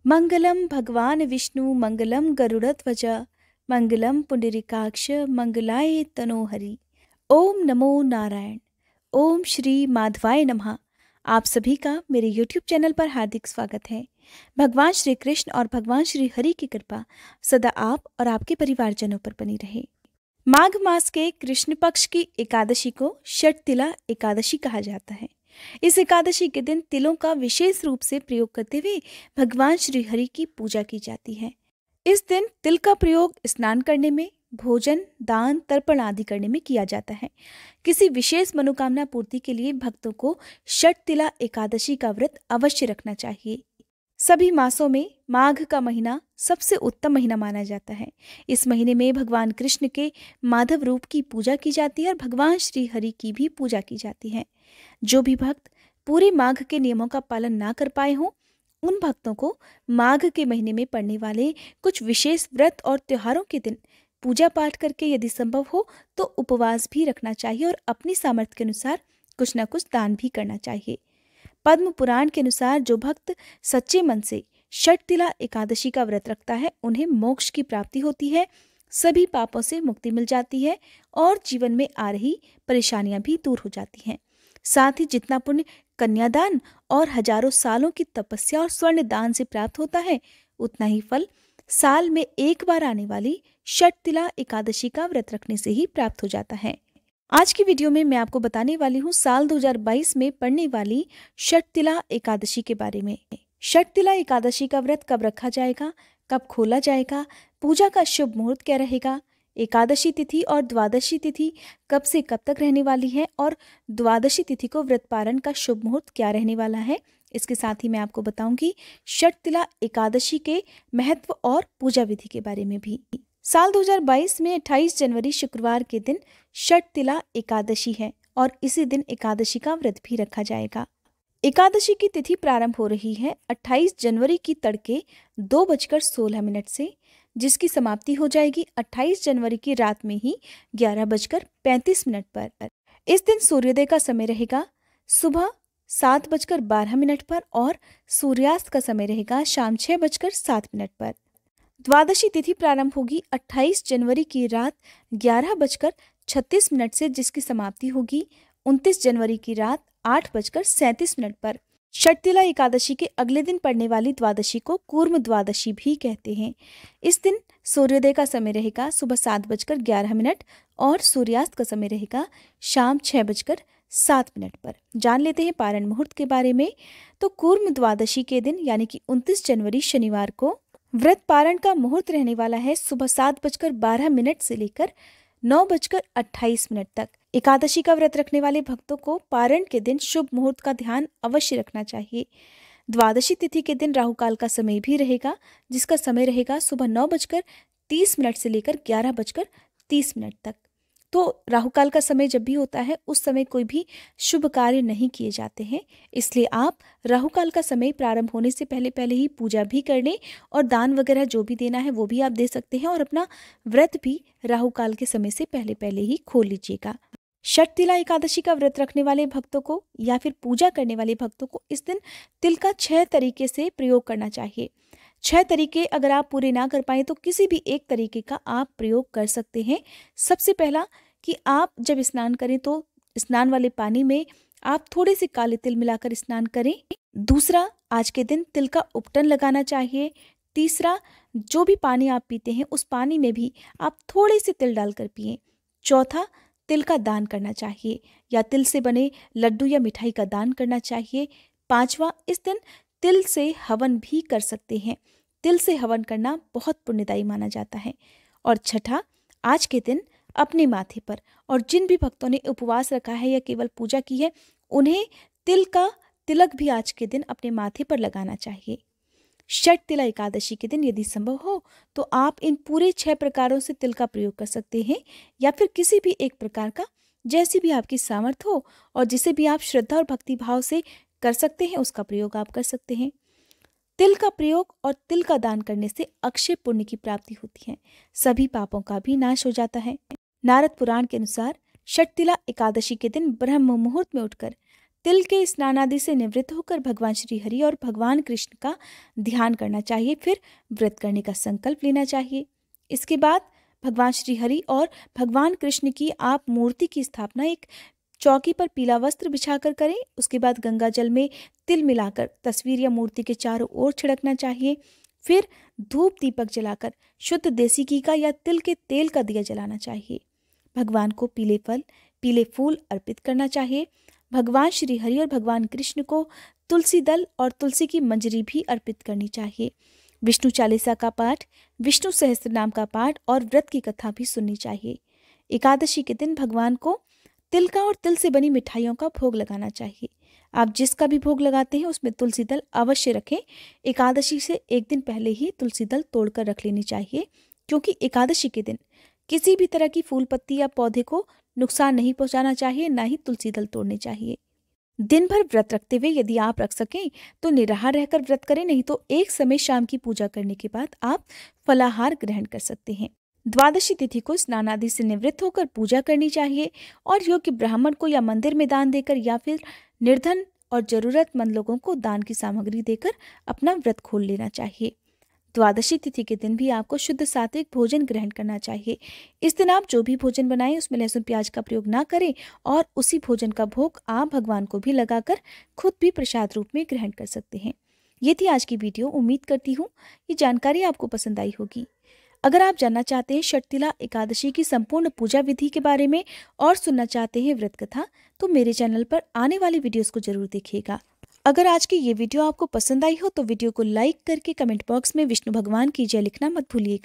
मंगलम भगवान विष्णु मंगलम गरुड़ध्वज मंगलम पुंडरीकाक्ष मंगलाय तनोहरि। ओम नमो नारायण। ओम श्री माधवाय नमः। आप सभी का मेरे YouTube चैनल पर हार्दिक स्वागत है। भगवान श्री कृष्ण और भगवान श्री हरि की कृपा सदा आप और आपके परिवारजनों पर बनी रहे। माघ मास के कृष्ण पक्ष की एकादशी को षटतिला एकादशी कहा जाता है। इस एकादशी के दिन तिलों का विशेष रूप से प्रयोग करते हुए भगवान श्री हरि की पूजा की जाती है। इस दिन तिल का प्रयोग स्नान करने में, भोजन, दान, तर्पण आदि करने में किया जाता है। किसी विशेष मनोकामना पूर्ति के लिए भक्तों को षटतिला एकादशी का व्रत अवश्य रखना चाहिए। सभी मासों में माघ का महीना सबसे उत्तम महीना माना जाता है। इस महीने में भगवान कृष्ण के माधव रूप की पूजा की जाती है और भगवान श्री हरि की भी पूजा की जाती है। जो भी भक्त पूरे माघ के नियमों का पालन ना कर पाए हों, उन भक्तों को माघ के महीने में पड़ने वाले कुछ विशेष व्रत और त्योहारों के दिन पूजा पाठ करके यदि संभव हो तो उपवास भी रखना चाहिए और अपनी सामर्थ्य के अनुसार कुछ न कुछ दान भी करना चाहिए। पद्म पुराण के अनुसार जो भक्त सच्चे मन से षटतिला एकादशी का व्रत रखता है उन्हें मोक्ष की प्राप्ति होती है, सभी पापों से मुक्ति मिल जाती है और जीवन में आ रही परेशानियां भी दूर हो जाती हैं। साथ ही जितना पुण्य कन्यादान और हजारों सालों की तपस्या और स्वर्ण दान से प्राप्त होता है, उतना ही फल साल में एक बार आने वाली षटतिला एकादशी का व्रत रखने से ही प्राप्त हो जाता है। आज की वीडियो में मैं आपको बताने वाली हूँ साल 2022 में पड़ने वाली षटतिला एकादशी के बारे में। षटतिला एकादशी का व्रत कब रखा जाएगा, कब खोला जाएगा, पूजा का शुभ मुहूर्त क्या रहेगा, एकादशी तिथि और द्वादशी तिथि कब से कब तक रहने वाली है और द्वादशी तिथि को व्रत पारण का शुभ मुहूर्त क्या रहने वाला है। इसके साथ ही मैं आपको बताऊंगी षटतिला एकादशी के महत्व और पूजा विधि के बारे में भी। साल 2022 में 28 जनवरी शुक्रवार के दिन षटतिला एकादशी है और इसी दिन एकादशी का व्रत भी रखा जाएगा। एकादशी की तिथि प्रारंभ हो रही है 28 जनवरी की तड़के 2:16 से, जिसकी समाप्ति हो जाएगी 28 जनवरी की रात में ही 11:35 पर। इस दिन सूर्योदय का समय रहेगा सुबह 7:12 पर और सूर्यास्त का समय रहेगा शाम 6:07 पर। द्वादशी तिथि प्रारंभ होगी 28 जनवरी की रात 11:36 से, जिसकी समाप्ति होगी 29 जनवरी की रात 8:37 पर। षटतिला एकादशी के अगले दिन पड़ने वाली द्वादशी को कूर्म द्वादशी भी कहते हैं। इस दिन सूर्योदय का समय रहेगा सुबह 7:11 और सूर्यास्त का समय रहेगा शाम 6:07 पर। जान लेते हैं पारण मुहूर्त के बारे में। तो कूर्म द्वादशी के दिन यानी कि 29 जनवरी शनिवार को व्रत पारण का मुहूर्त रहने वाला है सुबह 7:12 से लेकर 9:28 तक। एकादशी का व्रत रखने वाले भक्तों को पारण के दिन शुभ मुहूर्त का ध्यान अवश्य रखना चाहिए। द्वादशी तिथि के दिन राहु काल का समय भी रहेगा, जिसका समय रहेगा सुबह 9:30 से लेकर 11:30 तक। तो राहु काल का समय जब भी होता है उस समय कोई भी शुभ कार्य नहीं किए जाते हैं, इसलिए आप राहु काल का समय प्रारंभ होने से पहले पहले ही पूजा भी कर लें और दान वगैरह जो भी देना है वो भी आप दे सकते हैं और अपना व्रत भी राहु काल के समय से पहले पहले ही खोल लीजिएगा। षटतिला एकादशी का व्रत रखने वाले भक्तों को या फिर पूजा करने वाले भक्तों को इस दिन तिल का 6 तरीके से प्रयोग करना चाहिए। 6 तरीके अगर आप पूरे ना कर पाए तो किसी भी एक तरीके का आप प्रयोग कर सकते हैं। सबसे पहला कि आप जब स्नान करें तो स्नान वाले पानी में आप थोड़े से काले तिल मिलाकर स्नान करें। दूसरा, आज के दिन तिल का उपटन लगाना चाहिए। तीसरा, जो भी पानी आप पीते हैं उस पानी में भी आप थोड़े से तिल डालकर पिएं। चौथा, तिल का दान करना चाहिए या तिल से बने लड्डू या मिठाई का दान करना चाहिए। पांचवा, इस दिन तिल से हवन भी कर सकते हैं। तिल से हवन करना बहुत पुण्यदायी माना जाता है। और छठा, आज के दिन अपने माथे पर और जिन भी भक्तों ने उपवास रखा है या केवल पूजा की है उन्हें तिल का तिलक भी आज के दिन अपने माथे पर लगाना चाहिए। षटतिला एकादशी के दिन यदि संभव हो तो आप इन पूरे 6 प्रकारों से तिल का प्रयोग कर सकते हैं या फिर किसी भी एक प्रकार का, जैसी भी आपकी सामर्थ्य हो और जिसे भी आप श्रद्धा और भक्ति भाव से कर सकते हैं उसका प्रयोग आप कर सकते हैं। तिल का प्रयोग और तिल का दान करने से अक्षय पुण्य की प्राप्ति होती है, सभी पापों का भी नाश हो जाता है। नारद पुराण के अनुसार षटतिला एकादशी के दिन ब्रह्म मुहूर्त में उठकर तिल के स्नान आदि से निवृत्त होकर भगवान श्री हरि और भगवान कृष्ण का ध्यान करना चाहिए। फिर व्रत करने का संकल्प लेना चाहिए। इसके बाद भगवान श्री हरि और भगवान कृष्ण की आप मूर्ति की स्थापना एक चौकी पर पीला वस्त्र बिछाकर करें। उसके बाद गंगा जल में तिल मिलाकर तस्वीर या मूर्ति के चारों ओर छिड़कना चाहिए। फिर धूप दीपक जलाकर शुद्ध देसी घी का या तिल के तेल का दिया जलाना चाहिए। भगवान को पीले फल, पीले फूल अर्पित करना चाहिए। भगवान श्री हरि और भगवान कृष्ण को तुलसी दल और तुलसी की मंजरी भी अर्पित करनी चाहिए। विष्णु चालीसा का पाठ, विष्णु सहस्त्र नाम का पाठ और व्रत की कथा भी सुननी चाहिए। एकादशी के दिन भगवान को तिल का और तिल से बनी मिठाइयों का भोग लगाना चाहिए। आप जिसका भी भोग लगाते हैं उसमें तुलसी दल अवश्य रखें। एकादशी से एक दिन पहले ही तुलसी दल तोड़कर रख लेनी चाहिए, क्योंकि एकादशी के दिन किसी भी तरह की फूल पत्ती या पौधे को नुकसान नहीं पहुंचाना चाहिए, ना ही तुलसी दल तोड़ने चाहिए। दिन भर व्रत रखते हुए यदि आप रख सकें तो निराहार रहकर व्रत करें, नहीं तो एक समय शाम की पूजा करने के बाद आप फलाहार ग्रहण कर सकते हैं। द्वादशी तिथि को स्नान आदि से निवृत्त होकर पूजा करनी चाहिए और योग्य ब्राह्मण को या मंदिर में दान देकर या फिर निर्धन और जरूरतमंद लोगों को दान की सामग्री देकर अपना व्रत खोल लेना चाहिए। द्वादशी तिथि के दिन भी आपको शुद्ध सात्विक भोजन ग्रहण करना चाहिए। इस दिन आप जो भी भोजन बनाएं उसमें लहसुन प्याज का प्रयोग ना करें और उसी भोजन का भोग आप भगवान को भी लगाकर खुद भी प्रसाद रूप में ग्रहण कर सकते हैं। ये थी आज की वीडियो। उम्मीद करती हूँ ये जानकारी आपको पसंद आई होगी। अगर आप जानना चाहते हैं षटतिला एकादशी की संपूर्ण पूजा विधि के बारे में और सुनना चाहते हैं व्रत कथा, तो मेरे चैनल पर आने वाली वीडियोस को जरूर देखिएगा। अगर आज की ये वीडियो आपको पसंद आई हो तो वीडियो को लाइक करके कमेंट बॉक्स में विष्णु भगवान की जय लिखना मत भूलिएगा।